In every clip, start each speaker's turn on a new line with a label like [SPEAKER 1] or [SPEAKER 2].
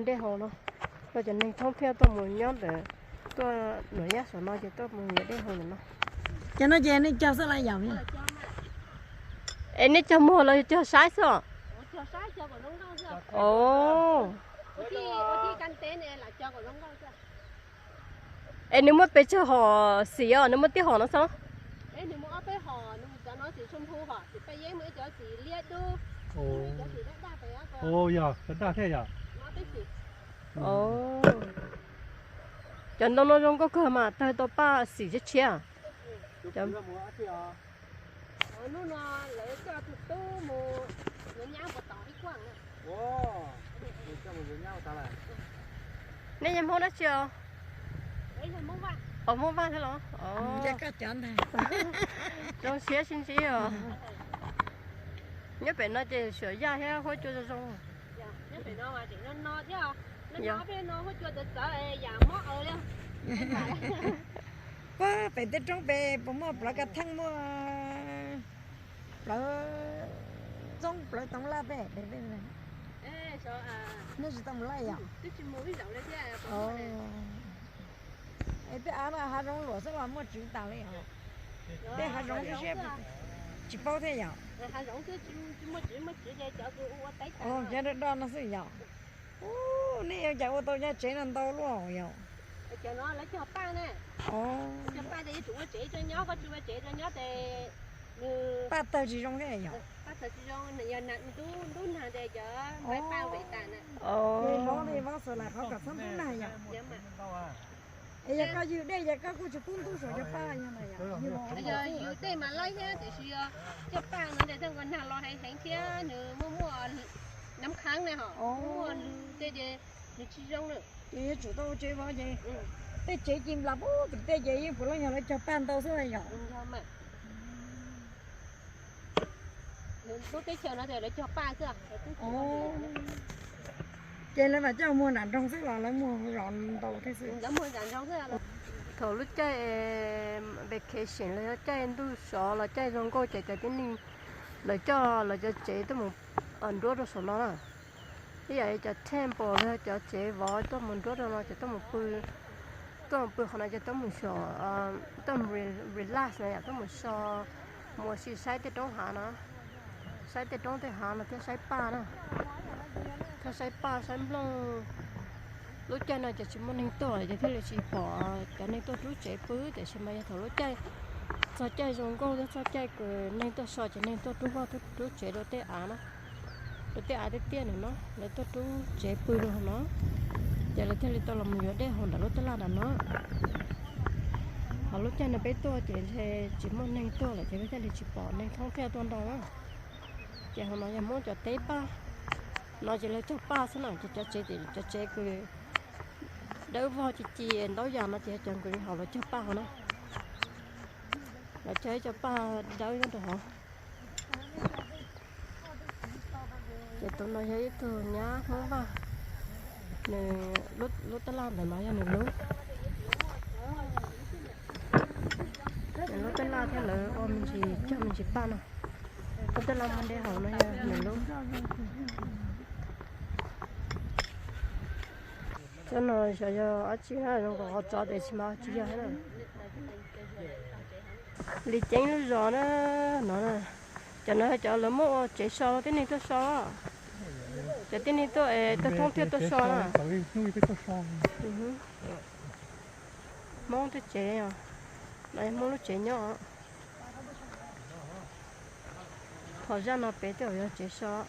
[SPEAKER 1] vấn đề họ nó rồi cho nên thông theo tôi muốn nhớ để tôi nổi nhát số nó thì tôi muốn nhớ đây họ nó
[SPEAKER 2] cho nó về nó cho số lại giàu nha
[SPEAKER 1] em ấy cho mua là cho sai sao
[SPEAKER 3] cho sai cho còn nông đâu chưa
[SPEAKER 1] ồ
[SPEAKER 3] ở căn tế này là cho còn nông đâu chưa
[SPEAKER 1] em nếu mà bây giờ họ xí à nếu mà tiếc họ nó sao
[SPEAKER 3] ấy nếu mà ở bên họ nếu cho nó chỉ xung thu họ thì bây giờ mới cho chỉ liệt đu cho chỉ đất đa phải á
[SPEAKER 4] ồ dạ rất đa thế dạ
[SPEAKER 3] nó tới chỉ
[SPEAKER 1] ồ chẳng đâu nó không có cơ mà tay tôi ba xí chết chia chẳng
[SPEAKER 3] ở nó lấy cho tụt tu mù nó nhang một tỏi quăng này
[SPEAKER 4] wow cho một nhau ta lại
[SPEAKER 1] nên em không đã chưa
[SPEAKER 3] đấy là mông vàng
[SPEAKER 1] ở mua vàng thế đó
[SPEAKER 2] chắc có chọn này
[SPEAKER 1] trong xía xin xí à nhớ phải nói chỉ sửa ra hết khối cho xong
[SPEAKER 3] nhớ phải nó mà chỉ nó chứ nó nó bên nó khối cho tự sợ giả mót ở đâu
[SPEAKER 2] quá phải tới trong bè bông mua bờ cái thang mua bờ trong bờ tông la bè để bên này
[SPEAKER 3] ê sợ à
[SPEAKER 2] nó chỉ tông la à
[SPEAKER 3] tức chỉ mua cái dầu đấy chứ
[SPEAKER 2] ồ ấy cái là hà rong lúa sẽ làm mua chữ tàu đấy hả thế hà rong cái xếp chỉ bao thế nhở
[SPEAKER 3] hà rong cứ chỉ để cho cái u tay
[SPEAKER 2] ồ giờ đó nó sẽ nhở ô này giờ ô tô nhà chế làm tàu luôn nhở
[SPEAKER 3] cho nó lấy cho ba nè cho ba để chúng nó chế cho nhó có chúng nó chế cho nhó để như
[SPEAKER 2] ba tàu chỉ trong cái nhở
[SPEAKER 3] ba tàu chỉ trong này giờ nặng đu hàng để cho mấy bao vậy ta nè
[SPEAKER 2] thì nó đi vào sửa lại họ cả sắm thứ này nhở giờ có gì đây giờ có chụp phun tu sửa cho ba như này
[SPEAKER 3] bây giờอยู่đây mà lấy thế thì suy cho ba nó để thằng con nào lo hay hành kia nữa mua năm kháng này họ mua đây để chỉ trong nữa
[SPEAKER 2] thì chủ tàu chơi bao gì thế chế chim là bố thế chế phụ nữ nhà nó cho ban tàu số này nhở
[SPEAKER 3] lúc cái chờ nó để lấy cho ba cơ
[SPEAKER 2] chế là mà cho mua đàn trong sức là lấy mua rọn tàu thế sự
[SPEAKER 3] đã mua đàn trong cơ
[SPEAKER 1] thầu lúc chơi vacation là chơi tu sọ là chơi trong cô chạy tiếng ninh là cho chế tới một ẩn đốt rồi sọ nó à bây giờ cho tempo là cho chế vỏ tới một đốt rồi nó cho tới một bữa hôm nay cho tới một sọ tới một relax này tới một sọ một xí sai tới trong hạ nó sai tới trong tới hạ nó tới sai ba nữa theo sai ba sai long lúc chơi này chỉ muốn nên tôi để thế là chỉ bỏ cái này tôi rút chạy bứ để xem bây giờ lúc chơi sao chơi dùng câu đó sao chơi cái nên tôi sợ cho nên tôi rút vào tôi rút chạy rồi tê á nó rồi tê á tê tiền nữa nó để tôi rút chạy bứ rồi nó giờ là thế là tôi làm nhiều đấy hôm đó lúc tôi làm là nó lúc chơi này bé tôi chỉ muốn nên tôi là thế là chỉ bỏ nên không theo tôi đâu chỉ hôm nay muốn cho tế ba nó chỉ lấy cho ba thế nào cho chơi thì cho chơi cái đỡ vào chị đấu giờ nó chỉ chọn cái họ là cho ba nó là chơi cho ba đấu nó được hả để tụi nó thấy từ nhá không vào nè lúc ta làm để nói cho mình lúc lúc ta làm thế là mình chỉ cho mình chỉ ba nào lúc ta làm mình để họ nó mình lúc cho nó cho ở chỉ là nó có cho để xem mà chỉ là nó lý chính rồi nó nè cho nó cho lỡ mua chế so thế này tôi so cho thế này tôi thông theo tôi so nè mong tôi chế à này mong nó chế nhỏ họ ra nó bé tôi chế so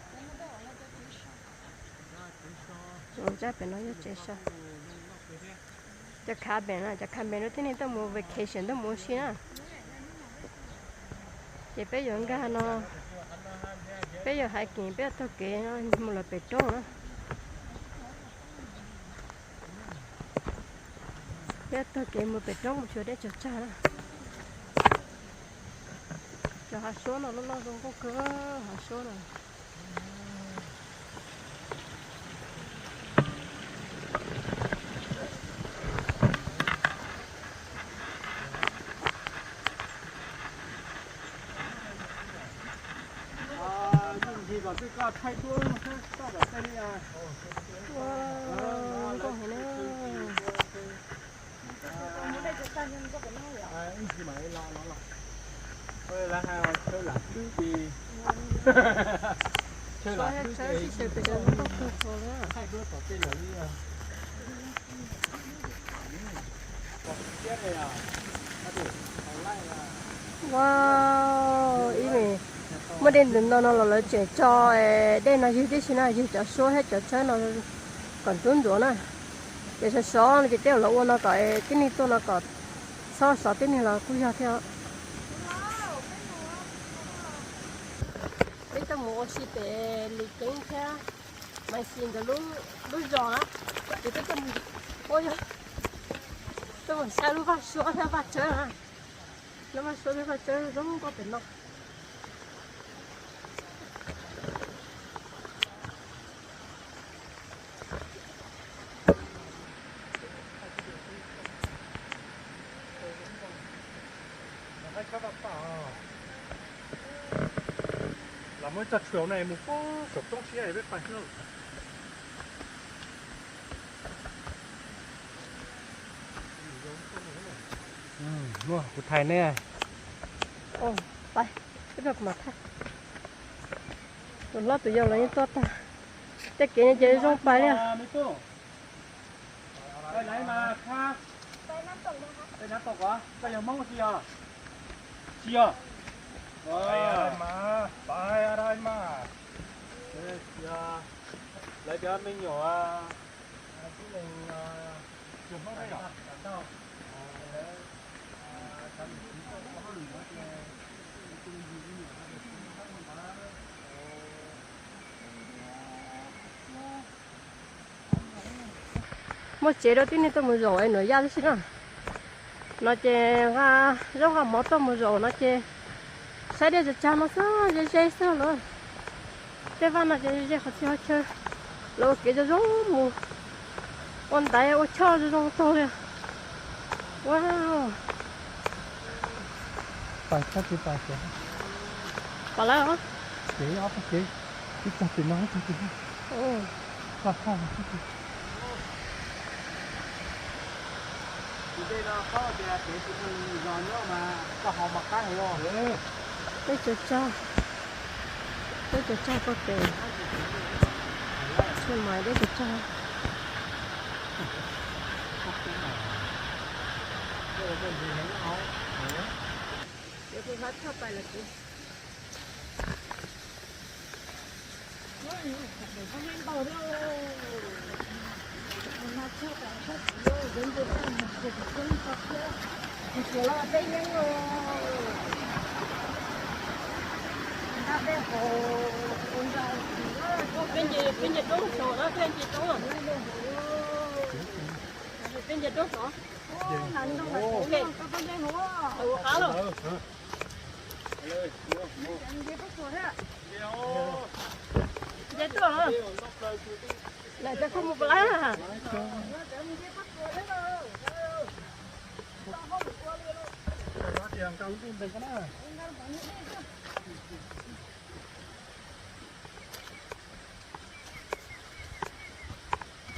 [SPEAKER 1] chúng ta phải nói cho sao cho cá biển à cho cá biển nó thế này tôi mua vacation tôi mua gì à chỉ bây giờ cái nó bây giờ hai kiện bây giờ tôi kể nó mua là bể trâu nữa bây giờ tôi kể mua bể trâu một chỗ để cho cha đó cho hạt số nó không có cửa hạt số này
[SPEAKER 4] cái cá thay đuôi nó sao vậy đây à
[SPEAKER 1] có hay nữa
[SPEAKER 2] đây chúng ta nhân có phải nói vậy
[SPEAKER 4] Anh chỉ mà lo thôi là hai chơi là thứ gì chơi
[SPEAKER 1] có
[SPEAKER 4] là
[SPEAKER 1] hết
[SPEAKER 4] thứ
[SPEAKER 1] chơi
[SPEAKER 4] gì
[SPEAKER 1] thì chơi bây giờ nó không thôi nữa
[SPEAKER 4] hai đứa có tên là gì à có chết rồi à
[SPEAKER 1] wow ý mày mà đến đến nó là chơi cho đây là gì thế xin là gì cho số hết cho chơi nó còn tuấn rồi nè để cho số nó chỉ tiêu là nó cái này tôi nó có số số cái này là cũng ra theo bây giờ mua xí để lịch trình theo mà xin được lúc gió á thì tôi cần ôi giời tôi còn sao lúc bắt số theo bắt chơi à lúc bắt số theo bắt chơi giống có tiền đâu
[SPEAKER 4] là mới chặt chiều này một có sập东西也被反射了。哇，我太呢。
[SPEAKER 1] ồไปcái việc mà thay tụi nó tụi giờ lấy tốt ta cái kia như chơi rong phải liền
[SPEAKER 4] ไปไหนมาครับไปน้ำตกนะคะไปน้ำตกเหรอไปยังมั่งเชียเชียไปอะไรมาไปอะไรมาเฮ้ยเชียแล้วเดี๋ยวไม่อยู่อ่ะที่หนึ่งจุดไม่ได้หรอเจ้า
[SPEAKER 1] một chế đầu tiên thì tôi muốn rồi nữa ra thế nào nó chế ha giống như món tôi muốn rồi nó chế sai điจะchăm nó sao chế sao nữa thế vào nó chế họ chơi rồi cái cho giống mù con tay ô cho giống tôi wow
[SPEAKER 4] ไปแค่ที่ไปเสีย
[SPEAKER 1] bảo là hả
[SPEAKER 4] เสียเอาไปเสียที่จับเป็นน้องจริง
[SPEAKER 1] ừ
[SPEAKER 4] ๆข้าวข้าวที่đây là có để để cái giò nữa mà có họ mặc cái rồi
[SPEAKER 1] cái cho có tiền chơi máy đấy choเดี๋ยวคุณพัดเข้าไปละสิ bên gì đúng số đó bên gì đúng không bên gì đúng số ok ừ khá rồi vậy tôi hả lại cho không một lá à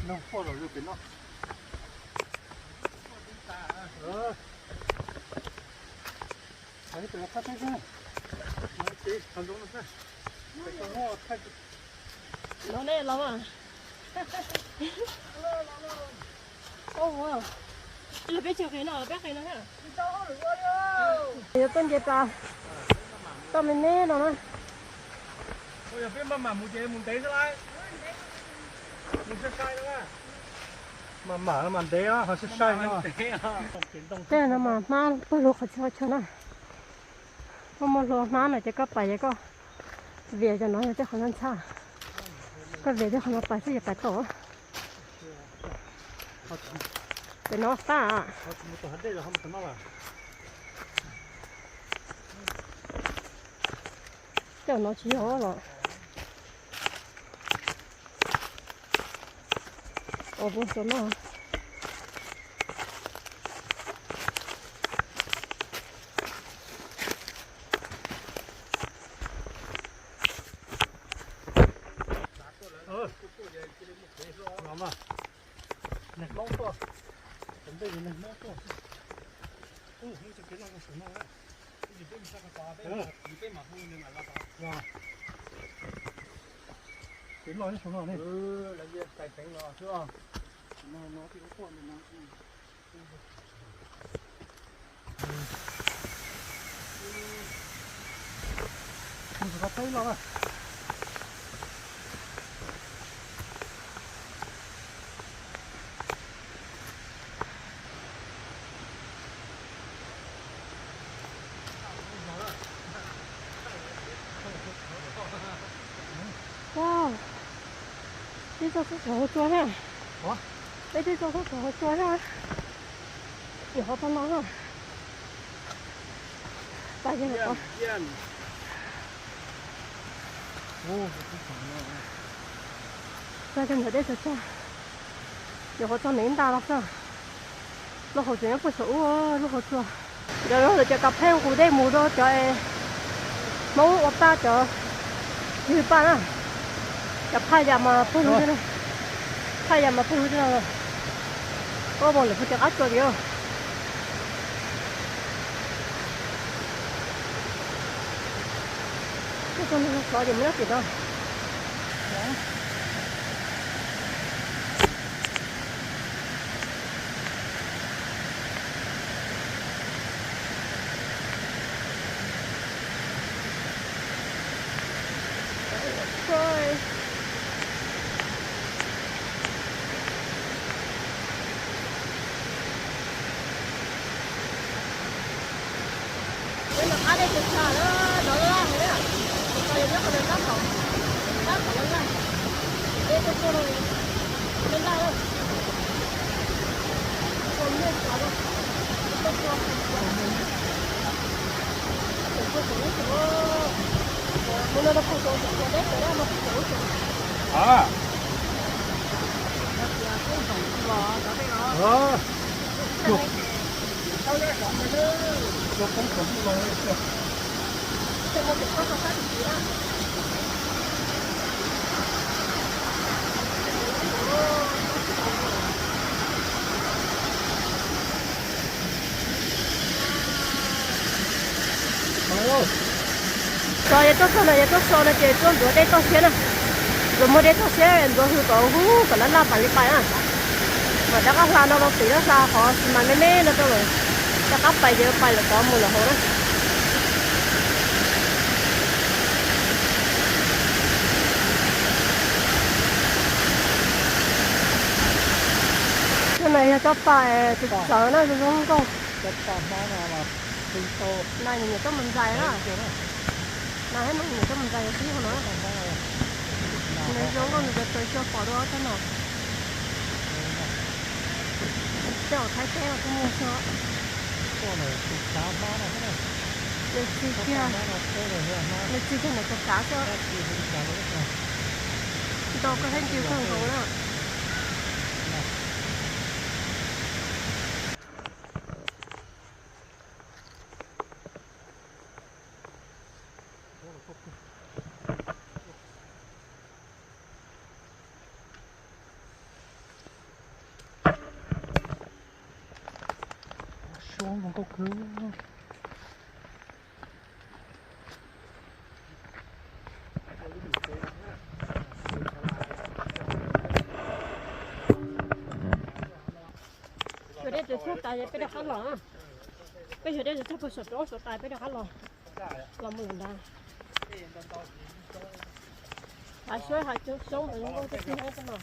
[SPEAKER 4] nó phô rồi được nó đấy từ nó cắt hết ra nó chỉ thằng giống nó ra cái con ngô thay
[SPEAKER 1] nó này lắm à ô wow là biết chừng cái nào biết cái nào hả giờ tên gì ta tao mình nè nó
[SPEAKER 4] bây giờ phía mà muốn chế muốn té ra lại muốn sẽ sai nữa mà mở nó màn té á họ sẽ sai nữa
[SPEAKER 1] thế là mà mang tôi luộc cho nó không mà luộc nó này chỉ có bảy cái về cho nó chứ không ăn xa có về chứ không phải phải phải tổ để nó xa cho nó chỉ hóa rồi ở bên số nó
[SPEAKER 4] làm à 这里面没做。哦，你就给那个什么了？你被那个八倍，你被马后面买了八，是吧？给老一什么呢？人家改平了，是吧？那这个货呢？就是它背了吧？
[SPEAKER 1] 哇，这就是小河抓呀！
[SPEAKER 4] 啊？
[SPEAKER 1] 哎，这就是小河抓呀！你好多狼啊！发现了啊！
[SPEAKER 4] 哦，
[SPEAKER 1] 发现了这是啥？你好多领导了是吧？nó hồi chuyện có số nó hồi chùa giờ nó là cho cặp theo của đây mù đó cho mẫu ở ta cho như ba á cặp hai giờ mà phun thế này hai giờ mà phun thế nào có một lần phải cho áp cho kìa cái con nó có gì mới được đâu rồi nhưng mà ở đây thực ra nó la rồi đấy bây giờ nó đáp khẩu nó la đây cái cô này nó la rồi còn như sao đâu nó có nó đâu có chỗ chỗ đấy cái đó nó có chỗ
[SPEAKER 4] à chuột chuột không chuẩn rồi
[SPEAKER 1] rồi tôi số này chỉ tôi đây tôi xe nè rồi mua đây tôi xe rồi hư tổ hú còn nó là phải phải à mà đã có hoa nó bao tỷ nó ra họ mà mê nó tôi rồi ta cắp phải giờ phải là có một là hồ đó cái này là cho phải thì sợ nó rồi không con này thì có mình dài đó này hết nó nhiều có mình dài tí của nó này giống con người tới cho bỏ đó thế nào cho thái té là cũng mua sao để chi kia để chi cái này cho cá cho đâu có hết chiều không có nữa
[SPEAKER 4] xuống không có cứ
[SPEAKER 1] rồi đây từ trước tại bây giờ khá lỏng bây giờ đây từ trước sụt đó sụt tại bây giờ khá lỏng làm mừng đà hai suối hai chỗ sống ở những cái gì hết rồi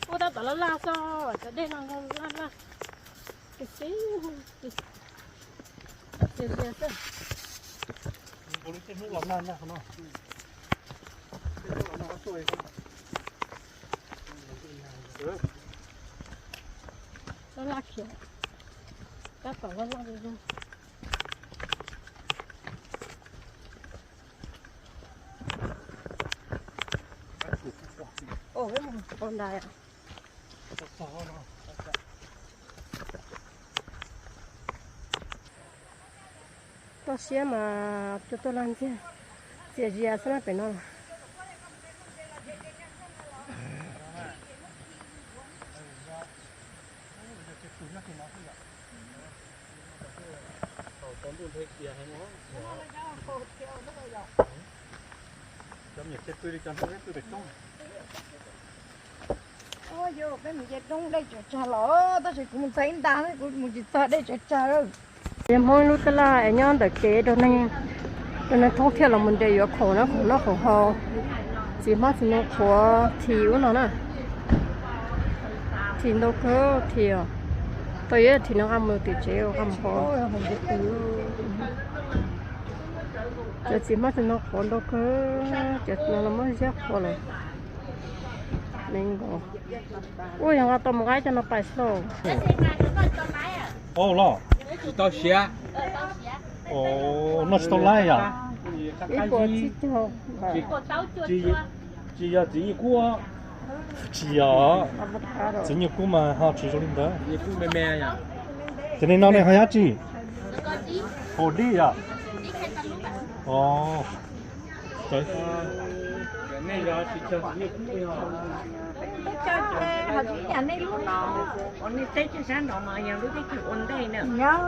[SPEAKER 1] ô ta bảo nó la sao ở đây nó la cái gì
[SPEAKER 4] bố cái nước lòng nan nha không nào cái nước lòng nan sôi
[SPEAKER 1] nó la kiểu các bảo nó la rồi ồ cái một con đài à tôi xe mà cho tôi làm gì gì à sao phải nó
[SPEAKER 4] còn buồn thế kia hay nó trong nhiệt chết tôi đi cho tôi bị trúng
[SPEAKER 2] ôi vô cái mình chết trong đây cho lỡ ta sẽ cũng thấy ta đấy cũng chỉ sợ đây cho đâu
[SPEAKER 1] em hỏi lúc đó là anh nhon được chế đồ này đồ này thốt theo là mình để vô khổ nó khổ ho chỉ mất thì nó khổ thiếu nó nè thì nó cứ thiếu tôi ấy thì nó ăn một tí chế ăn ho giờ chỉ mất thì nó khổ nó cứ chợt nó mới rất khổ rồi nên có ôi yang tao một cái cho nó phải sâu
[SPEAKER 4] ô lo tao xé ô nó tao lại à
[SPEAKER 1] cái quả chi cho
[SPEAKER 4] chỉ à chỉ cua chỉ à chỉ nhiều cua mà họ chỉ rồi đó nhiều cua mè mè à cho nên nó này hay gì hồ đi à ồ trời cái này là chỉ cho nhiều cua
[SPEAKER 2] cho họ chỉ nhà này luôn nó
[SPEAKER 5] còn này tết cho sáng đó mà nhà lúc cái ổn đây nè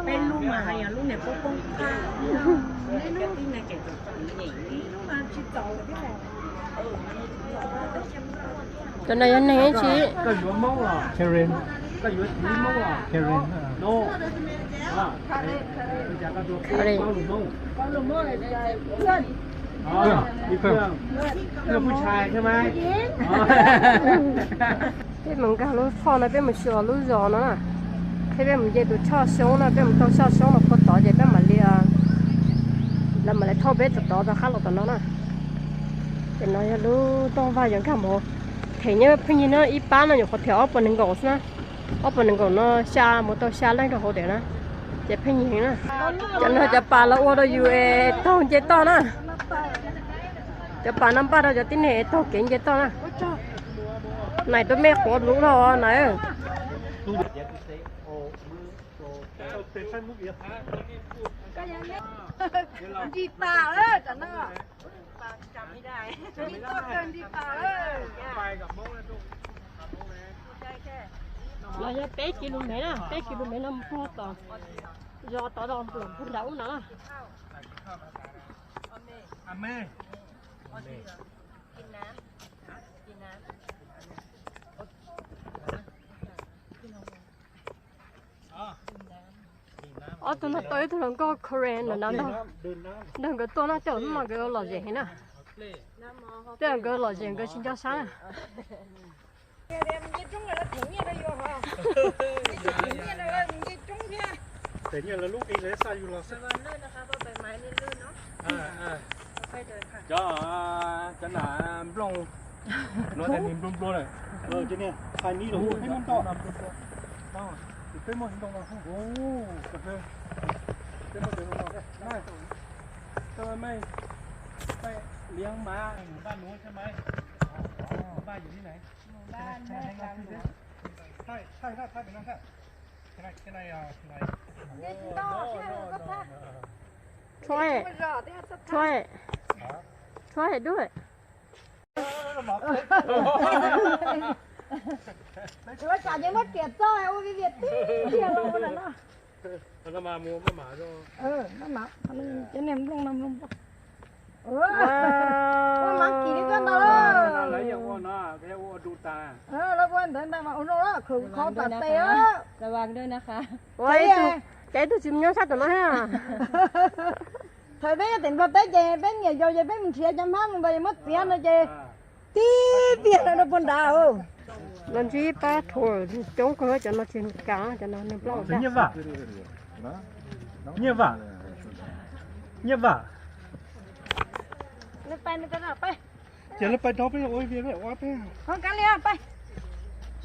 [SPEAKER 5] đây luôn mà nhà lúc này có công ca cái tin này cái gì
[SPEAKER 2] mà chỉ tàu cái này
[SPEAKER 1] cho nên anh này chị
[SPEAKER 4] cái gì mông à Karen cái gì mông à Karen no
[SPEAKER 1] đây
[SPEAKER 2] con lùm mông này พื่อน
[SPEAKER 4] เพื่อนผู้ชายใช่ไหม
[SPEAKER 1] cái mình cái lúa phò này bên mình sửa lúa giò nó nè cái bên mình dây tụi cho sống nó bên mình tao cho sống nó có tỏi dây bên mình lia là mình lại thâu bé tụi tỏi ra khá là tụi nó nè cái nó là lúa to vào những cái mỏ thì nhớ bây giờ nó ít bán nó nhiều khó theo ở bên ngõ nữa ở bên ngõ nó xa một tao xa lên rồi hồ để nó cái bây giờ nè cho nênจะปลาแล้วว่าเราอยู่ต้องเจ็ดต่อนะจะปลาน้ำปลาเราจะติ้นเหตุต้องเก่งเจ็ดต่อนะไหนตัวแม่ขอรู้เราไหน
[SPEAKER 2] ดีป่าเลยจ้ะเนาะจำไม่ได้มีตัวเกินดีป่าเลย
[SPEAKER 1] เราจะเป๊ะกิโลเมตรนะเป๊ะกิโลเมตรน้ำพุต่อรอต่อรอหลงพุ่งดาวนะ
[SPEAKER 4] อเม
[SPEAKER 1] อ๋อตัวนั้นตัวนั้นก็โคเรียนนะนั่นนั่นก็ตัวนั้นเจ้ามันก็หล่อเจ๋งนะเจ้าก็หล่อเจ๋งก็ชิ้นเจ้าช้า
[SPEAKER 4] แต่เนี่ยเราลูกเองเลยใส่อยู่หรอจะหนาปลงnó để nhìn plong plong này chứ nè hai ní rồi thấy món to thấy món to nào không ô cà phê thấy món to nào này sao màyเลี้ยงม้าบ้านนู้นใช่ไหมบ้านอยู่ที่ไหนบ้านแม่กันใช่เป็นนั่นแค่ไหน
[SPEAKER 1] ช่วยด้วย
[SPEAKER 2] Rồi chả nhớ mất tiền rồi, ôi cái việc tí lâu là nó.
[SPEAKER 4] Nó mà mua mà cho.
[SPEAKER 2] Nó mà cho nên luôn năm luôn. Ôi mà kỳ đi con đó.
[SPEAKER 4] Nó lấy cho nó, cái ô đu ta.
[SPEAKER 2] Nó quên đến đây mà nó đó, khử khó tạt tê á.
[SPEAKER 3] ระวังด้วยนะคะ
[SPEAKER 1] Ôi, chạy tôi chìm nhau sát tụi nó ha.
[SPEAKER 2] Thời bé tiền vào tới chè, bé nghề rồi chè bé mình xỉa chăm hát mình bây mất tiền rồi chè. Tí tiền nó buồn đào.
[SPEAKER 1] Làm gì ba thổi chống cửa cho nó trên cá cho nó plong ra.
[SPEAKER 4] Như vậy.
[SPEAKER 2] Nó bay nào bay.
[SPEAKER 4] Chỉ là bay đó bay ôi về vậy quá bay.
[SPEAKER 2] Con cá lia bay.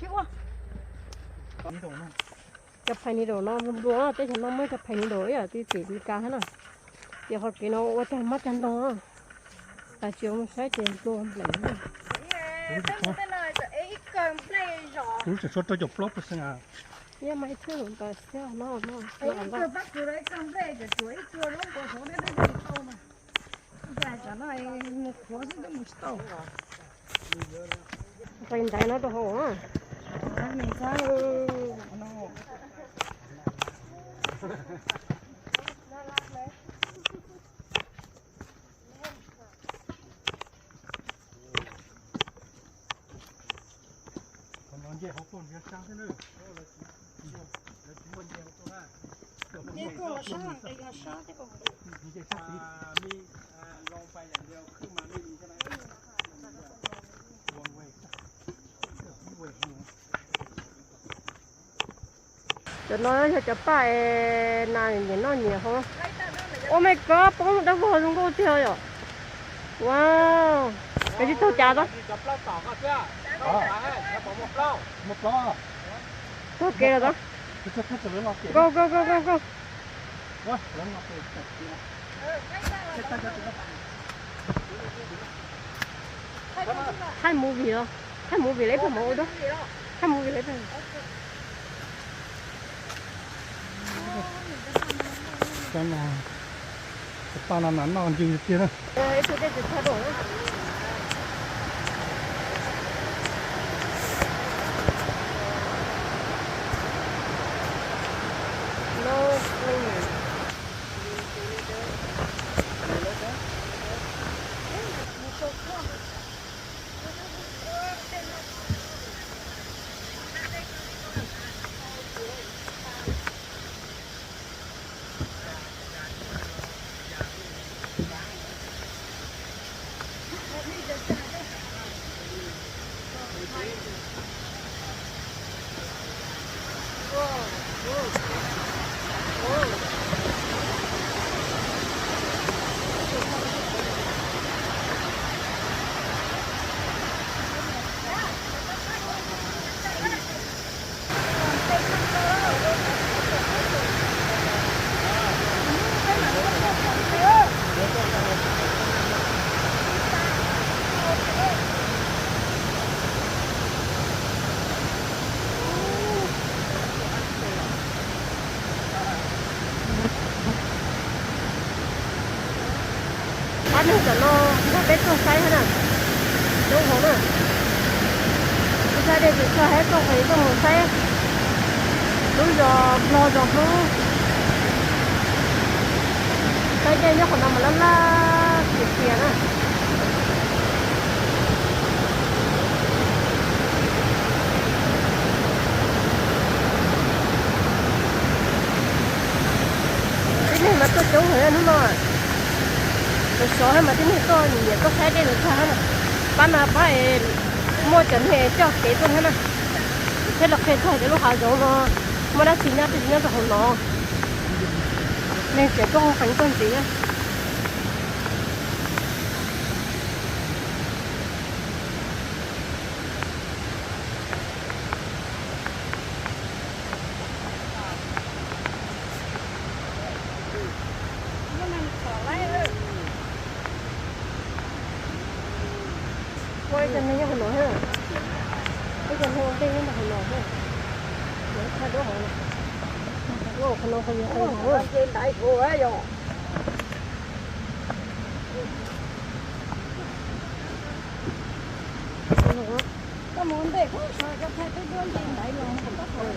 [SPEAKER 2] Chịu quá.
[SPEAKER 1] Chụp hình đồ nó đuối, tới nó mới chụp hình đồ à, tí chỉ cá hết rồi. Giờ họ kêu nó quá chân mắt chân to. Là chiều nó sẽ tiền luôn lấy.
[SPEAKER 4] Chú sẽ xuất cho flop sang à.
[SPEAKER 1] Yeah, mấy thứ luôn ta sẽ nó.
[SPEAKER 2] Ấy cứ bắt cứ đấy cầm đây để chuối chưa nó có số đấy đấy đâu mà. Dạ cho nó một khối sẽ một tàu.
[SPEAKER 1] Cái này nó to hổ á.
[SPEAKER 2] Này sao nó
[SPEAKER 4] còn nó dễ học con việc sao thế nữa
[SPEAKER 2] นี่ก็ละซ่าไอ้ละซ่าที่ออก
[SPEAKER 4] มีลงไปอย่างเดียวขึ้นมาไม่มีใช่ไหมวงเวกเวก
[SPEAKER 1] cho nó cho ba này nhìn nó nhiều không? Oh my god, bóng đã vô trong cô chơi rồi. Wow, cái gì tao chả đó?
[SPEAKER 4] một lo
[SPEAKER 1] Có kia rồi đó.
[SPEAKER 4] cái chất lớn ngọc kia
[SPEAKER 1] Go go go go go.
[SPEAKER 4] quá lớn ngọc kia
[SPEAKER 1] Hai mũ gì đó? Hai mũ gì lấy phải mũ đó? Hai mũ gì lấy phải?
[SPEAKER 4] cái nào cái pa làm nắn còn chừng kia nữa
[SPEAKER 1] Cái đây thì thay đổi. No cleaner. Bắt được cho nó biết con say hết à, đúng không à? Con say đây thì cho hết con phải con một say, đúng rồi lo rồi không? Cái đây nó còn nằm ở lắm là kìa nè. Cái này mà tôi chú hỏi nó rồi. Rồi số hay mà cái này to nhiều có sai đây là sao hả? Ban nào phải mua chuẩn hệ cho kế tuần hết nè. Thế là kế thôi để lúc họ giống nó mà đã chỉ nhá thì không nó. Nên sẽ có hành con gì á. Quay chân này không nổi hết. Cái chân này đây nó không nổi hết. Để thay đổi này. Ô, không nổi không nổi.
[SPEAKER 2] trên đại cô ấy rồi có muốn để có sao cho thay cái đơn trên đại luôn không có thôi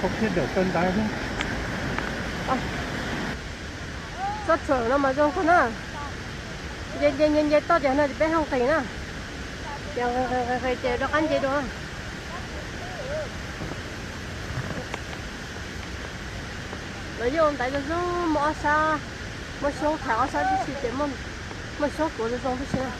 [SPEAKER 4] không thiết được cân đáy nhé
[SPEAKER 1] Rất sợ nó mà trong con á. Dây to cho nó bé không kỳ nè. Giờ phải chờ nó ăn gì đó. Rồi vô tại nó cứ mua xa, mua số thảo xa cái gì để mua số của nó trong cái xe.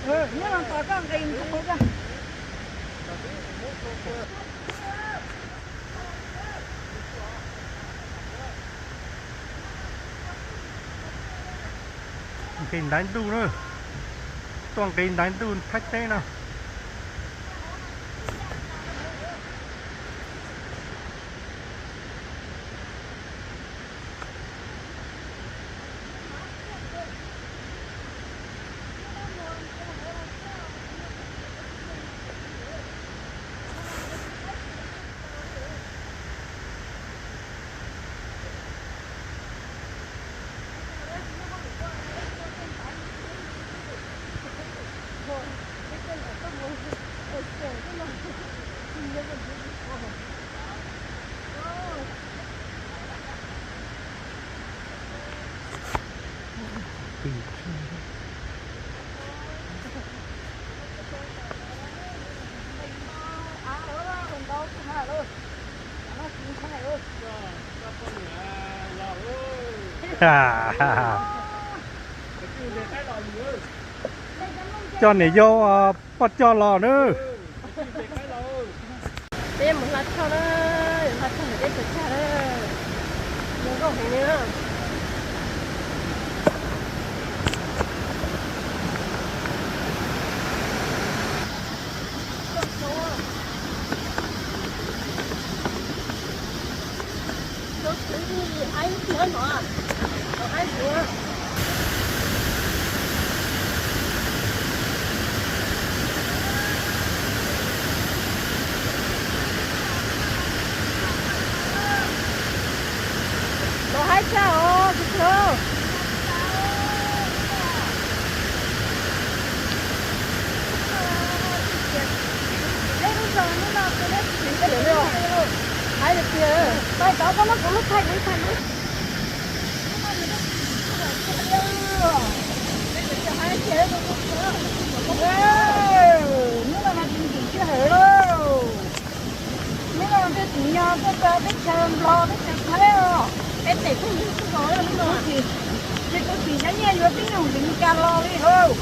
[SPEAKER 2] nhớ là tao có cái gì không có
[SPEAKER 4] cái đánh đu nữa toàn cái đánh từ khách thế nào cho này vô bắt cho lò nữa
[SPEAKER 1] Đây một lát cho nó để tự cha đó đừng có phải nữa ai nữa mà ai nữa nó hay sao chứ đâu đây bây giờ nó là cái đấy được rồi hay được chưa tay đó có lúc thay đấy hai chế nó là làm gì chứ hả đâu nó là cái gì nhau cái chờ lo cái chờ thấy không cái này cũng nói là nó gì thì có gì nhá nhá vừa tiếng nào đừng ca lo đi thôi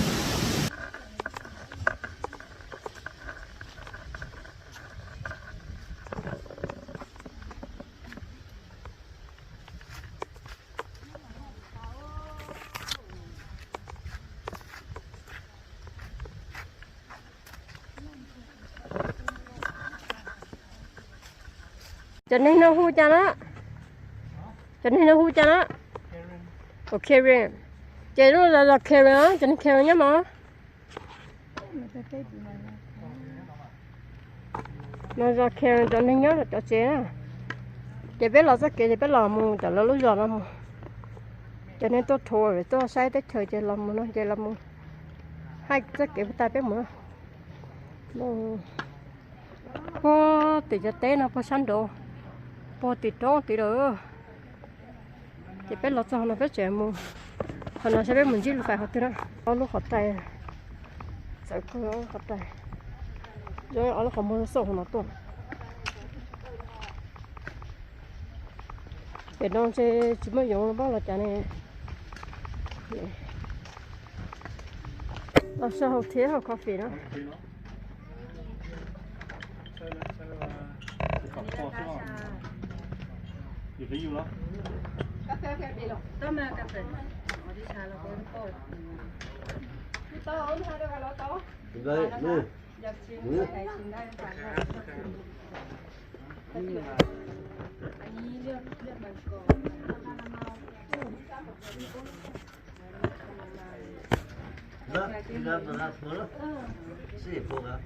[SPEAKER 1] cho nên nó hú cho nó ok rồi chế nó là Karen á cho nên Karen nhá mà nó ra Karen cho nên nhớ là cho chế á chế biết là rất kỹ biết làm mù cho nó lúc giờ nó mù cho nên tôi thua rồi tôi sai tới thời chế làm mù nó chế làm mù hai rất kỹ tay biết mù nó có từ giờ té nó có sẵn đồ bỏ tịt đó tịt đó chỉ biết lót cho nó biết chuyện mua họ nói sẽ biết mình chỉ phải học thế đó ở lúc học tay sẽ có học tay rồi ở lúc học mua sổ nó tốt để nó sẽ chỉ mới dùng nó bao là chả này ở sau học thế học cà phê đó
[SPEAKER 4] thì thấy nhiều lắm
[SPEAKER 5] Toma café. Ở đi xả là có to.
[SPEAKER 2] to ổn hai đâu là to
[SPEAKER 6] Đây, nè.
[SPEAKER 2] giờ chiều này chiều nay phải là anh đi đưa bằng cổ
[SPEAKER 6] Da, cuidado na flor. Sim, porra.